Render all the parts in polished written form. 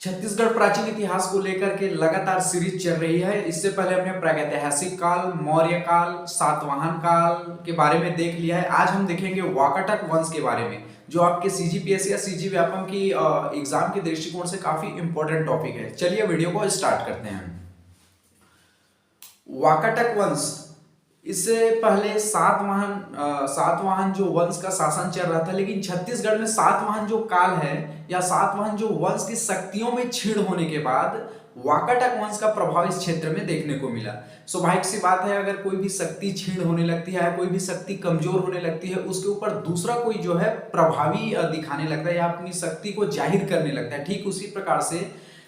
छत्तीसगढ़ प्राचीन इतिहास को लेकर के लगातार सीरीज चल रही है। इससे पहले हमने प्रागैतिहासिक काल, मौर्य काल, सातवाहन काल के बारे में देख लिया है। आज हम देखेंगे वाकाटक वंश के बारे में, जो आपके सीजीपीएससी या सीजी व्यापम की एग्जाम के दृष्टिकोण से काफी इंपॉर्टेंट टॉपिक है। चलिए वीडियो को स्टार्ट करते हैं। वाकाटक वंश, इससे पहले सातवाहन जो वंश का शासन चल रहा था, लेकिन छत्तीसगढ़ में सातवाहन जो काल है या सातवाहन जो वंश की शक्तियों में छीड़ होने के बाद वाकाटक वंश का प्रभाव इस क्षेत्र में देखने को मिला। स्वाभाविक सी बात है, अगर कोई भी शक्ति छीड़ होने लगती है, कोई भी शक्ति कमजोर होने लगती है, उसके ऊपर दूसरा कोई जो है प्रभावी दिखाने लगता है या अपनी शक्ति को जाहिर करने लगता है। ठीक उसी प्रकार से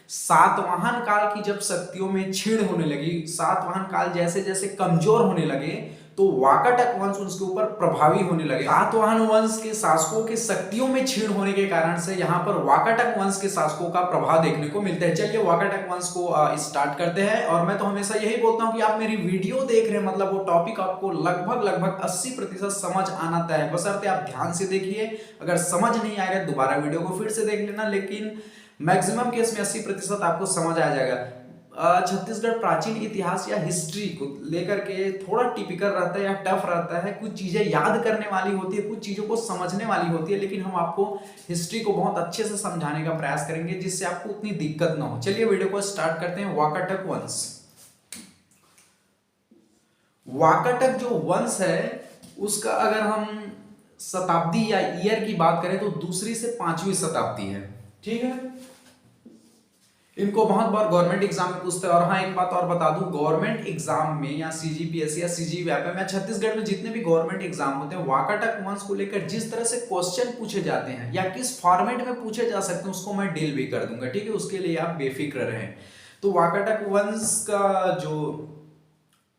सातवाहन काल की जब शक्तियों में छीड़ होने लगी, सातवाहन काल जैसे जैसे कमजोर होने लगे, तो वाकाटक वंश उसके ऊपर प्रभावी होने लगे। सातवाहन वंश के शासकों की शक्तियों में छीड़ होने के कारण से यहाँ पर वाकाटक वंश के शासकों का प्रभाव देखने को मिलता है। चलिए वाकाटक वंश को स्टार्ट करते हैं। और मैं तो हमेशा यही बोलता हूँ कि आप मेरी वीडियो देख रहे हैं, मतलब वो टॉपिक आपको लगभग 80% समझ आना तय है, बशर्ते आप ध्यान से देखिए। अगर समझ नहीं आएगा दोबारा वीडियो को फिर से देख लेना, लेकिन मैक्सिमम केस में 80% आपको समझ आ जाएगा। छत्तीसगढ़ प्राचीन इतिहास या हिस्ट्री को लेकर के थोड़ा टिपिकल रहता है या टफ रहता है। कुछ चीजें याद करने वाली होती है, कुछ चीजों को समझने वाली होती है, लेकिन हम आपको हिस्ट्री को बहुत अच्छे से समझाने का प्रयास करेंगे जिससे आपको उतनी दिक्कत ना हो। चलिए वीडियो को स्टार्ट करते हैं। वाकाटक वंश, वाकाटक जो वंश है उसका अगर हम शताब्दी या ईयर की बात करें तो दूसरी से 5वीं शताब्दी है। ठीक है, इनको बहुत बार गवर्नमेंट एग्जाम में पूछते हैं। और हाँ, एक बात और बता दूं, गवर्नमेंट एग्जाम में या सीजीपीएससी या सीजी व्यापम या छत्तीसगढ़ में जितने भी गवर्नमेंट एग्जाम होते हैं, वाकाटक वंश को लेकर जिस तरह से क्वेश्चन पूछे जाते हैं या किस फॉर्मेट में पूछे जा सकते हैं, उसको मैं डील भी कर दूंगा। ठीक है, उसके लिए आप बेफिक्र रहें। तो वाकाटक वंश का जो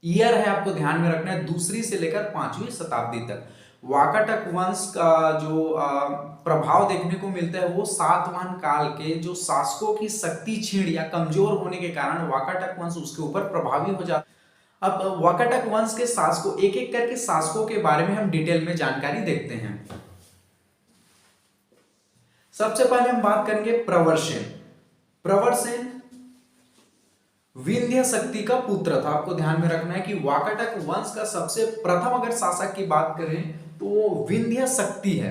ईयर है आपको ध्यान में रखना है, दूसरी से लेकर 5वीं शताब्दी तक। वाकाटक वंश का जो प्रभाव देखने को मिलता है वो सातवाहन काल के जो शासकों की शक्ति छीड़ या कमजोर होने के कारण वाकाटक वंश उसके ऊपर प्रभावी हो जाता। अब वाकाटक वंश के शासकों, एक एक करके शासकों के बारे में हम डिटेल में जानकारी देखते हैं। सबसे पहले हम बात करेंगे प्रवरसेन। प्रवरसेन विंध्य शक्ति का पुत्र था। आपको ध्यान में रखना है कि वाकाटक वंश का सबसे प्रथम अगर शासक की बात करें तो वो विंध्य शक्ति है।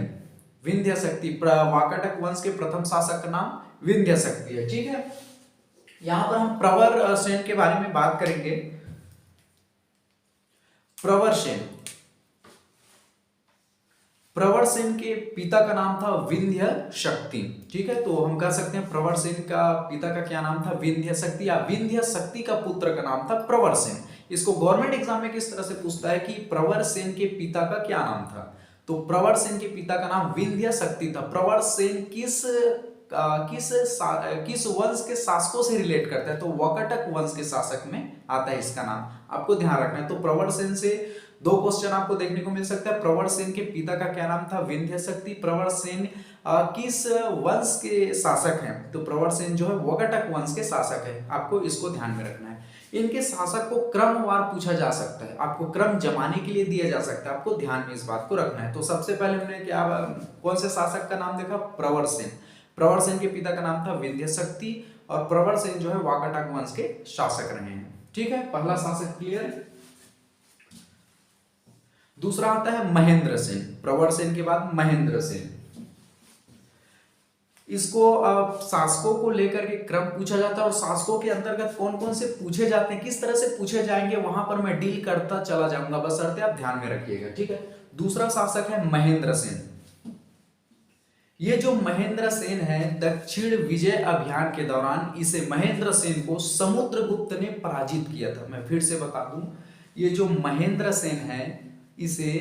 विंध्य शक्ति, वाकाटक वंश के प्रथम शासक का नाम विंध्य शक्ति है। ठीक है, यहां पर हम प्रवरसेन के बारे में बात करेंगे। प्रवरसेन के पिता का नाम था विंध्य शक्ति। ठीक है, तो हम कह सकते हैं प्रवरसेन का पिता का क्या नाम था, विंध्य शक्ति, या विंध्य शक्ति का पुत्र का नाम था प्रवरसेन। इसको गवर्नमेंट एग्जाम में किस तरह से पूछता है कि प्रवरसेन के पिता का क्या नाम था, तो प्रवरसेन के पिता का नाम विंध्य शक्ति था। प्रवरसेन किस वंश के शासकों से रिलेट करता है, तो वाकाटक वंश के शासक में आता है इसका नाम, आपको ध्यान रखना है। तो प्रवरसेन से दो क्वेश्चन आपको देखने को मिल सकता है। प्रवरसेन के पिता का क्या नाम था, विंध्य शक्ति। प्रवरसेन किस वंश के शासक हैं, तो प्रवरसेन जो है वाकाटक वंश के शासक है। आपको इसको ध्यान में रखना है। इनके शासक को क्रमवार पूछा जा सकता है, आपको क्रम जमाने के लिए दिया जा सकता है, आपको ध्यान में इस बात को रखना है। तो सबसे पहले हमने क्या, कौन से शासक का नाम देखा, प्रवरसेन। प्रवरसेन के पिता का नाम था विंध्य शक्ति और प्रवरसेन जो है वाकाटक वंश के शासक रहे हैं। ठीक है, पहला शासक क्लियर। दूसरा आता है महेंद्र सेन। प्रवरसेन के बाद महेंद्र सेन। इसको शासकों को लेकर के क्रम पूछा जाता है और शासकों के अंतर्गत कौन कौन से पूछे जाते हैं, किस तरह से पूछे जाएंगे, वहां पर मैं डील करता चला जाऊंगा, बशर्ते आप ध्यान में रखिएगा। ठीक है, दूसरा शासक है महेंद्र सेन। ये जो महेंद्र सेन है, दक्षिण विजय अभियान के दौरान इसे महेंद्र सेन को समुद्रगुप्त ने पराजित किया था। मैं फिर से बता दूं, ये जो महेंद्र सेन है इसे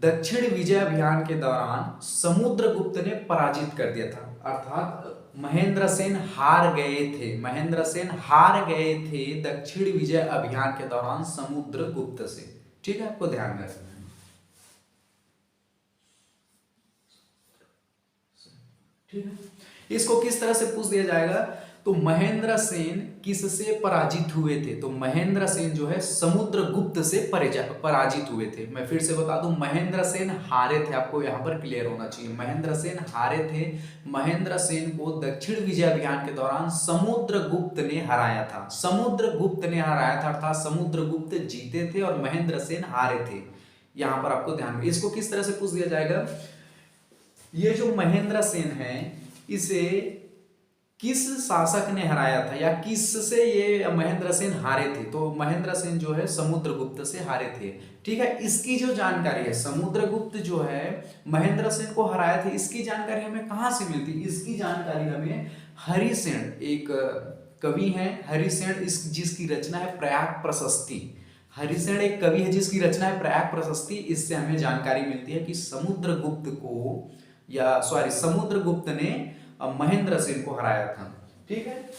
दक्षिण विजय अभियान के दौरान समुद्रगुप्त ने पराजित कर दिया था। अर्थात महेंद्र सेन हार गए थे, महेंद्र सेन हार गए थे दक्षिण विजय अभियान के दौरान समुद्रगुप्त से। ठीक है, आपको ध्यान में रखना है। ठीक है, इसको किस तरह से पूछ दिया जाएगा, तो महेंद्र सेन किससे पराजित हुए थे? तो महेंद्र सेन जो है समुद्रगुप्त से पराजित हुए थे। मैं फिर से बता दूं, महेंद्र सेन हारे थे, आपको यहां पर क्लियर होना चाहिए। महेंद्र सेन हारे थे। महेंद्र सेन को दक्षिण विजय अभियान के दौरान समुद्रगुप्त ने हराया था। समुद्रगुप्त ने हराया था, अर्थात समुद्रगुप्त जीते थे और महेंद्र सेन हारे थे। यहां पर आपको ध्यान में, इसको किस तरह से पूछ दिया जाएगा, ये जो महेंद्र सेन है इसे किस शासक ने हराया था या किससे ये महेंद्र सेन हारे थे? तो महेंद्र सेन जो है समुद्रगुप्त से हारे थे। ठीक है, इसकी जो जानकारी है, समुद्रगुप्त जो है महेंद्र सेन को हराया थे, इसकी जानकारी हमें कहां से मिलती? इसकी जानकारी हमें हरिसेन, एक कवि है हरिसेन, जिसकी रचना है प्रयाग प्रशस्ति। हरिसेन एक कवि है जिसकी रचना है प्रयाग प्रशस्ति। इससे हमें जानकारी मिलती है कि समुद्रगुप्त ने महेंद्र सेन को हराया था। ठीक है,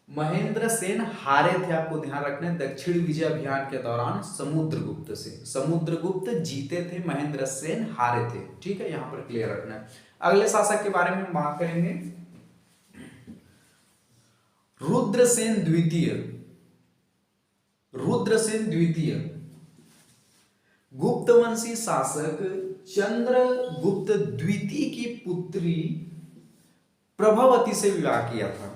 महेंद्र सेन हारे थे, आपको ध्यान रखना है, दक्षिण विजय अभियान के दौरान समुद्रगुप्त से। समुद्रगुप्त जीते थे, महेंद्र सेन हारे थे। ठीक है, यहां पर क्लियर रखना है। अगले शासक के बारे में बात करेंगे, रुद्रसेन द्वितीय। रुद्रसेन द्वितीय गुप्तवंशी शासक चंद्रगुप्त द्वितीय की पुत्री प्रभावती से विवाह किया था।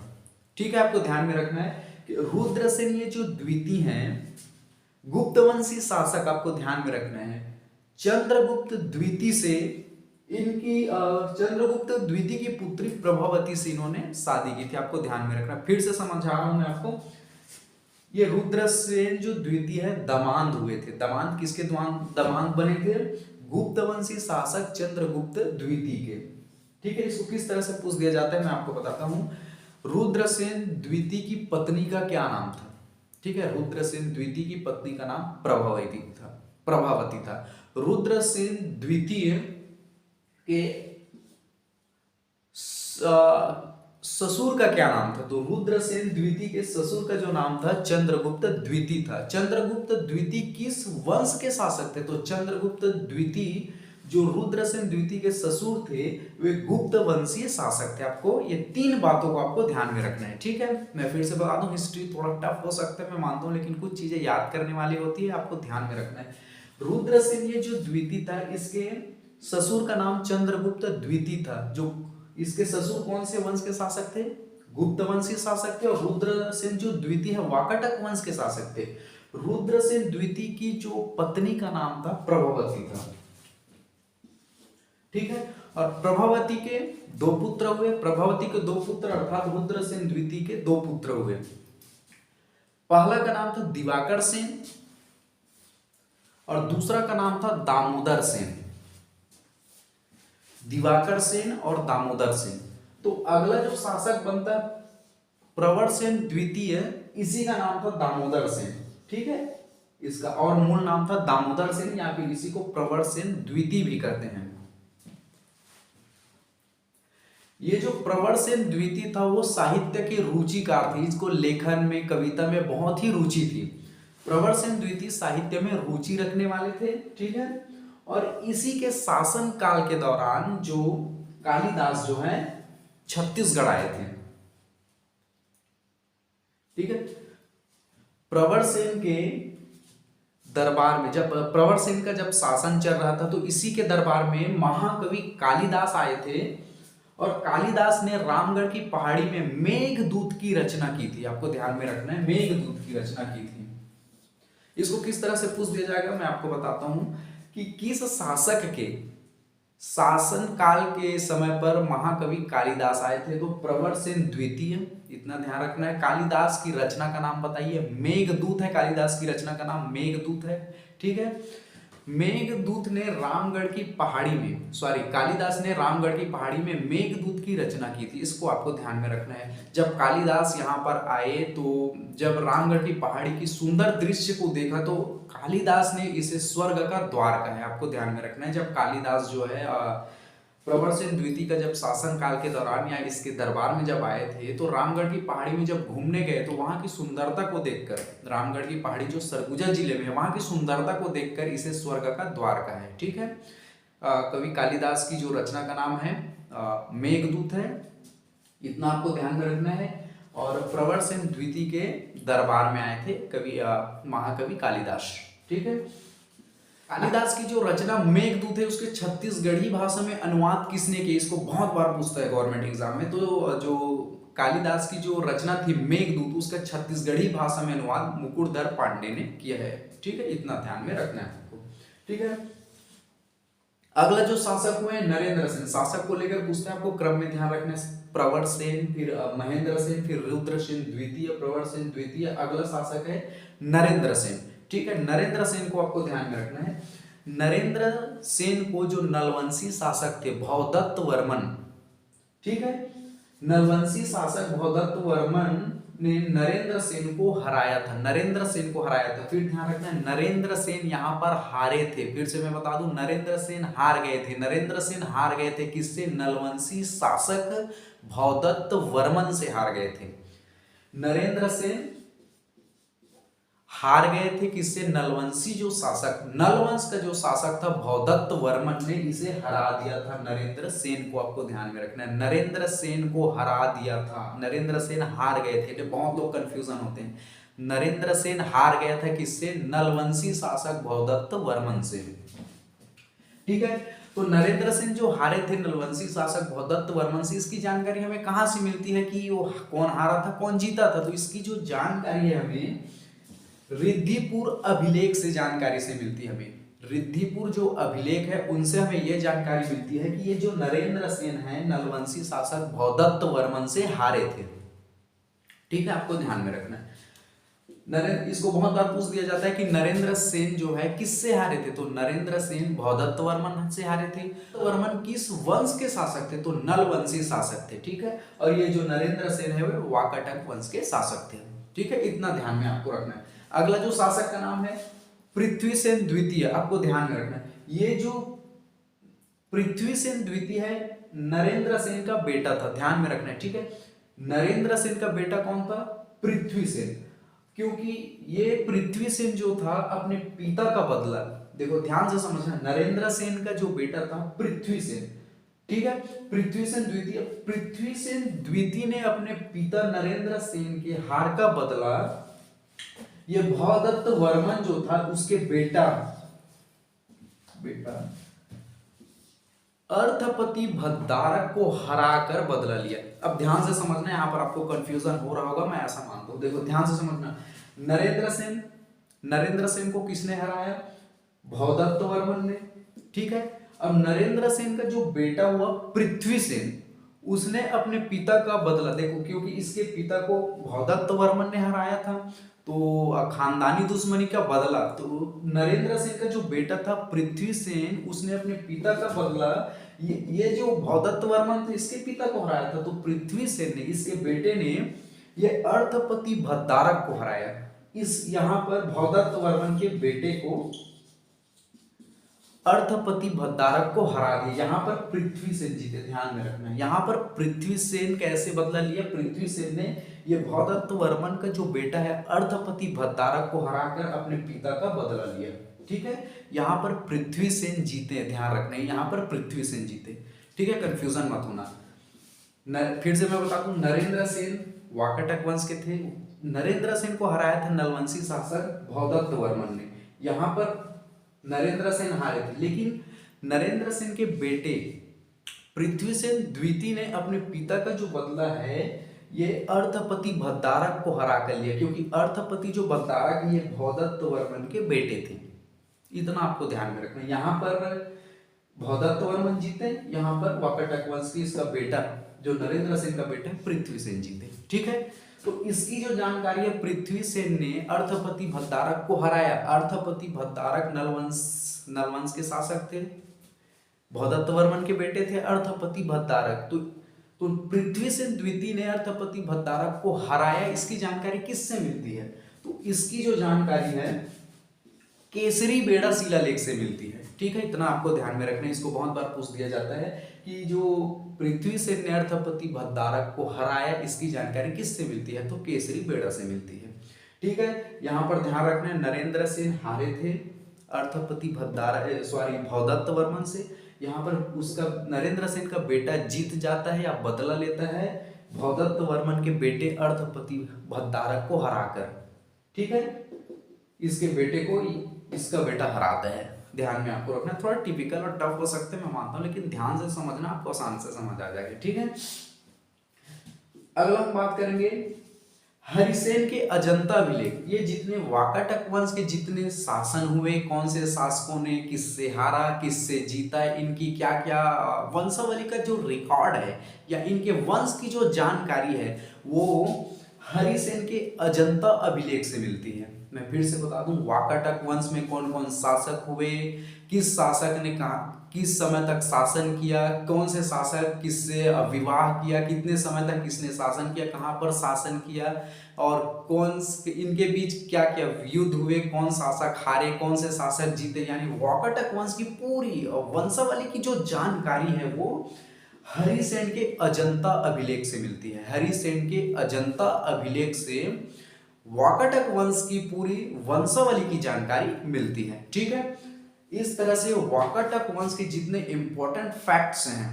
ठीक है, आपको ध्यान में रखना है कि रुद्रसेन ये जो द्वितीय हैं, गुप्तवंशी शासक, आपको ध्यान में रखना है, चंद्रगुप्त द्वितीय से इनकी चंद्रगुप्त द्वितीय की पुत्री प्रभावती से इन्होंने शादी की थी। आपको ध्यान में रखना, फिर से समझा रहा हूं मैं आपको। ये रुद्रसेन जो द्वितीय है दमांत हुए थे। दमांत किसके दमांत बने थे? गुप्तवंशी शासक चंद्रगुप्त द्वितीय के। ठीक है, इसको किस तरह से पूछ दिया जाता है मैं आपको बताता हूं। रुद्रसेन द्वितीय की पत्नी का क्या नाम था? ठीक है, रुद्रसेन द्वितीय की पत्नी का नाम प्रभावती था। रुद्रसेन द्वितीय के ससुर का क्या नाम था? तो रुद्रसेन द्वितीय के ससुर का जो नाम था चंद्रगुप्त द्वितीय था। चंद्रगुप्त द्वितीय किस वंश के शासक थे? तो चंद्रगुप्त द्वितीय जो रुद्रसेन द्वितीय के ससुर थे वे गुप्त वंशीय शासक थे। आपको ये तीन बातों को आपको ध्यान में रखना है। ठीक है, मैं फिर से बता दूं, हिस्ट्री थोड़ा टफ हो सकता है मैं मानता हूं, लेकिन कुछ चीजें याद करने वाली होती है, आपको ध्यान में रखना है। रुद्रसेन ये जो द्वितीय था, इसके ससुर का नाम चंद्रगुप्त द्वितीय था। जो इसके ससुर कौन से वंश के शासक थे? गुप्त वंशीय शासक थे। और रुद्रसेन जो द्वितीय है वाकाटक वंश के शासक थे। रुद्रसेन द्वितीय की जो पत्नी का नाम था प्रभावती था। ठीक है, और प्रभावती के दो पुत्र हुए। प्रभावती के दो पुत्र अर्थात रुद्रसेन द्वितीय के दो पुत्र हुए। पहला का नाम था दिवाकर सेन और दूसरा का नाम था दामोदर सेन। दिवाकर सेन और दामोदर सेन। तो अगला जो शासक बनता प्रवरसेन द्वितीय, इसी का नाम था दामोदर सेन। ठीक है, इसका और मूल नाम था दामोदर सेन, या फिर इसी को प्रवरसेन द्वितीय भी कहते हैं। ये जो प्रवरसेन द्वितीय था वो साहित्य के रुचिकार थे। इसको लेखन में, कविता में बहुत ही रुचि थी। प्रवरसेन द्वितीय साहित्य में रुचि रखने वाले थे। ठीक है, और इसी के शासन काल के दौरान जो कालिदास जो है छत्तीसगढ़ आए थे। ठीक है, प्रवरसेन के दरबार में, जब प्रवरसेन का जब शासन चल रहा था, तो इसी के दरबार में महाकवि कालिदास आए थे और कालिदास ने रामगढ़ की पहाड़ी में मेघदूत की रचना की थी। आपको ध्यान में रखना है, मेघदूत की रचना की थी। इसको किस तरह से पूछ दिया जाएगा मैं आपको बताता हूं कि किस शासक के शासन काल के समय पर महाकवि कालिदास आए थे। तो प्रवरसेन द्वितीय, इतना ध्यान रखना है। कालिदास की रचना का नाम बताइए। मेघदूत है, कालिदास की रचना का नाम मेघदूत है। ठीक है, मेघदूत ने रामगढ़ की पहाड़ी में, कालिदास ने रामगढ़ की पहाड़ी में मेघदूत की रचना की थी। इसको आपको ध्यान में रखना है। जब कालिदास यहाँ पर आए तो जब रामगढ़ की पहाड़ी की सुंदर दृश्य को देखा तो कालिदास ने इसे स्वर्ग का द्वार कहा है। आपको ध्यान में रखना है। जब कालिदास जो है प्रवरसेन द्वितीय का जब शासन काल के दौरान या इसके दरबार में जब आए थे, तो रामगढ़ की पहाड़ी में जब घूमने गए तो वहां की सुंदरता को देखकर, रामगढ़ की पहाड़ी जो सरगुजा जिले में है, वहां की सुंदरता को देखकर इसे स्वर्ग का द्वार कहा है। ठीक है, कवि कालिदास की जो रचना का नाम है मेघदूत है। इतना आपको ध्यान में रखना है। और प्रवर सेन द्वितीय के दरबार में आए थे कवि महाकवि कालिदास। ठीक है, कालिदास की जो रचना मेघदूत है उसके छत्तीसगढ़ी भाषा में अनुवाद किसने किया, इसको बहुत बार पूछता है गवर्नमेंट एग्जाम में। तो जो कालिदास की जो रचना थी मेघदूत, उसका छत्तीसगढ़ी भाषा में अनुवाद मुकुटधर पांडे ने किया है। ठीक है, इतना ध्यान में रखना है आपको। ठीक है, अगला जो शासक हुए नरेंद्र सेन, शासक को लेकर पूछते हैं, आपको क्रम में ध्यान रखना है। प्रवर सेन, फिर महेंद्र सेन, फिर रुद्र सेन द्वितीय, प्रवर सेन द्वितीय, अगला शासक है नरेंद्र सेन। ठीक है, नरेंद्र सेन को आपको ध्यान में रखना है। नरेंद्र सेन को जो नलवंशी शासक थे भवदत्त वर्मन, ठीक है, नलवंशी शासक भवदत्त वर्मन ने नरेंद्र सेन को हराया था, नरेंद्र सेन को हराया था। फिर ध्यान रखना है नरेंद्र सेन यहाँ पर हारे थे। फिर से मैं बता दूं, नरेंद्र सेन हार गए थे। नरेंद्र सेन हार गए थे किससे? नलवंशी शासक भवदत्त वर्मन से हार गए थे। नरेंद्र सेन हार गए थे किससे? नलवंशी जो शासक, नलवंश का जो शासक था भवदत्त वर्मन ने इसे हरा दिया था नरेंद्र सेन को। आपको ध्यान में रखना है, नरेंद्र सेन को हरा दिया था। नरेंद्र सेन हार गए थे, बहुत लोग कंफ्यूजन होते हैं। नरेंद्र सेन हार गया था किससे? नलवंशी शासक भवदत्त वर्मन से। ठीक है, तो नरेंद्र सेन जो हारे थे नलवंशी शासक भवदत्त वर्मन से, इसकी जानकारी हमें कहां से मिलती है कि वो कौन हारा था, कौन जीता था? तो इसकी जो जानकारी है हमें रिद्धिपुर अभिलेख से जानकारी से मिलती है। हमें रिद्धिपुर जो अभिलेख है उनसे हमें यह जानकारी मिलती है कि ये जो नरेंद्र सेन है नलवंशी शासक भवदत्त वर्मन से हारे थे। ठीक है, आपको ध्यान में रखना है। इसको बहुत बार पूछ दिया जाता है कि नरेंद्र सेन जो है किससे हारे थे, तो नरेंद्र सेन भवदत्त वर्मन से हारे थे। तो वर्मन किस वंश के शासक थे? तो नलवंशी शासक थे। ठीक है, और ये जो नरेंद्र सेन है वो वाकाटक वंश के शासक थे। ठीक है, इतना ध्यान में आपको रखना है। अगला जो शासक का नाम है पृथ्वीसेन द्वितीय, आपको ध्यान में रखना है। ये जो पृथ्वीसेन द्वितीय है नरेंद्र सेन का बेटा था, ध्यान में रखना है। ठीक है, नरेंद्र सेन का बेटा कौन था? पृथ्वीसेन। क्योंकि ये पृथ्वीसेन जो था अपने पिता का बदला, देखो ध्यान से समझना, नरेंद्र सेन का जो बेटा था पृथ्वीसेन, ठीक है, पृथ्वीसेन द्वितीय, पृथ्वीसेन द्वितीय ने अपने पिता नरेंद्र सेन के हार का बदला ये भवदत्त वर्मन जो था उसके बेटा अर्थपति भद्दारक को हराकर बदला लिया। अब ध्यान से समझना, यहां पर आपको कंफ्यूजन हो रहा होगा, मैं ऐसा मानता हूं। देखो ध्यान से समझना, नरेंद्र सेन को किसने हराया? भवदत्त वर्मन ने। ठीक है, अब नरेंद्र सेन का जो बेटा हुआ पृथ्वीसेन, उसने अपने पिता का बदला, देखो क्योंकि इसके पिता को भवदत्त वर्मन ने हराया था तो खानदानी दुश्मनी का बदला, तो नरेंद्र सेन का जो बेटा था पृथ्वीसेन उसने अपने पिता का बदला, ये जो भवदत्त वर्मन थे इसके पिता को हराया था, तो पृथ्वीसेन ने, इसके बेटे ने ये अर्थपति भद्दारक को हराया। इस यहाँ पर भवदत्त वर्मन के बेटे को अर्थपति भद्दारक को हरा दिया। यहाँ पर पृथ्वीसेन जीते, ध्यान में रखना है। यहाँ पर पृथ्वीसेन कैसे बदला लिया? पृथ्वीसेन ने ये भवदत्त वर्मन का जो बेटा है अर्थपति भद्दारक को हराकर अपने पिता का बदला लिया। ठीक है, यहाँ पर पृथ्वीसेन जीते, ध्यान रखना है, यहाँ पर पृथ्वीसेन जीते। ठीक है, कंफ्यूजन मत होना। फिर से मैं बता दूं, नरेंद्र सेन वाकाटक वंश के थे, नरेंद्र सेन को हराया था नलवंशी शासक भवदत्त वर्मन ने। यहाँ पर नरेंद्र सेन हारे थे, लेकिन नरेंद्र सेन के बेटे पृथ्वीसेन द्वितीय ने अपने पिता का जो बदला है ये अर्थपति भद्दारक को हरा कर लिया, क्योंकि अर्थपति जो भद्दारक ये भवदत्त वर्मन के बेटे थे। इतना आपको ध्यान में रखना। यहाँ पर भवदत्त वर्मन जीते, यहाँ पर वाकाटक वंश की इसका बेटा जो नरेंद्र सेन का बेटा पृथ्वीसेन जीते। ठीक है, तो इसकी जो जानकारी है, पृथ्वीसेन ने अर्थपति भद्दारक को हराया। अर्थपति भद्दारक नलवंश के शासक थे, भवदत्त वर्मन के बेटे थे अर्थपति भद्दारक। तो पृथ्वीसेन द्वितीय ने अर्थपति भद्दारक को हराया। इसकी जानकारी किससे मिलती है? तो इसकी जो जानकारी है केसरी बेड़ा शिलालेख से मिलती है। ठीक है, इतना आपको ध्यान में रखना है। इसको बहुत बार पूछ दिया जाता है कि जो पृथ्वीसेन ने अर्थपति भद्दारक को हराया, इसकी जानकारी किससे मिलती है? तो केसरी बेड़ा से मिलती है। ठीक है, यहाँ पर ध्यान रखना है, नरेंद्र सेन हारे थे अर्थपति भवदत्त वर्मन से। यहाँ पर उसका नरेंद्र सेन का बेटा जीत जाता है या बदला लेता है, भौदत्त वर्मन के बेटे अर्थपति भद्दारक को हराकर, ठीक है, इसके बेटे को इसका बेटा हराता है। ध्यान में आपको रखना, थोड़ा टिपिकल और टफ हो सकते हैं मैं मानता हूं, लेकिन ध्यान से समझना, आपको आसान से समझ आ जाएगा, ठीक है। अगला हम बात करेंगे हरिसेन के अजंता अभिलेख। ये जितने वाकाटक वंश के जितने शासन हुए, कौन से शासकों ने किससे हारा, किससे जीता, इनकी क्या क्या वंशावली का जो रिकॉर्ड है या इनके वंश की जो जानकारी है वो हरिसेन के अजंता अभिलेख से मिलती है। मैं फिर से बता दूं, वाकाटक वंश में कौन कौन शासक हुए, किस शासक ने कहा किस समय तक शासन किया, कौन से शासक किससे विवाह किया, कितने समय तक किसने शासन किया, कहाँ पर शासन किया, और कौन इनके बीच क्या क्या युद्ध हुए, कौन शासक हारे, कौन से शासक जीते, यानी वाकाटक वंश की पूरी वंशावली की जो जानकारी है वो हरिसेन के अजंता अभिलेख से मिलती है। हरिसेन के अजंता अभिलेख से वाकाटक वंश की पूरी वंशावली की जानकारी मिलती है, ठीक है। इस तरह से वाकाटक वंश के जितने इंपॉर्टेंट फैक्ट्स हैं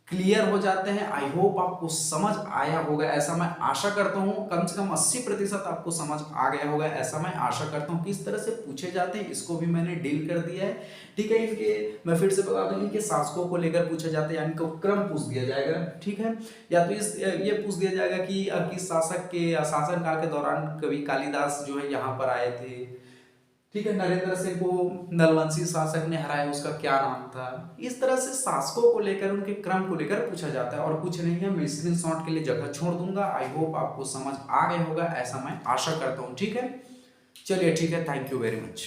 क्लियर हो जाते हैं। आई होप आपको समझ आया होगा, ऐसा मैं आशा करता हूं। कम से कम 80% आपको समझ आ गया होगा, ऐसा मैं आशा करता हूं। किस तरह से पूछे जाते हैं इसको भी मैंने डील कर दिया है, ठीक है। इनके मैं फिर से बता दूं, इनके शासकों को लेकर पूछा जाता है, यानी इनको क्रम पूछ दिया जाएगा, ठीक है। या तो ये पूछ दिया जाएगा कि किस शासक के शासनकाल के दौरान कवि कालिदास जो है यहाँ पर आए थे, ठीक है। नरेंद्र सिंह को नलवंशी शासक ने हराया, उसका क्या नाम था। इस तरह से शासकों को लेकर, उनके क्रम को लेकर पूछा जाता है, और कुछ नहीं है। मैं स्क्रीनशॉट के लिए जगह छोड़ दूंगा। आई होप आपको समझ आ गया होगा, ऐसा मैं आशा करता हूँ, ठीक है। चलिए ठीक है, थैंक यू वेरी मच।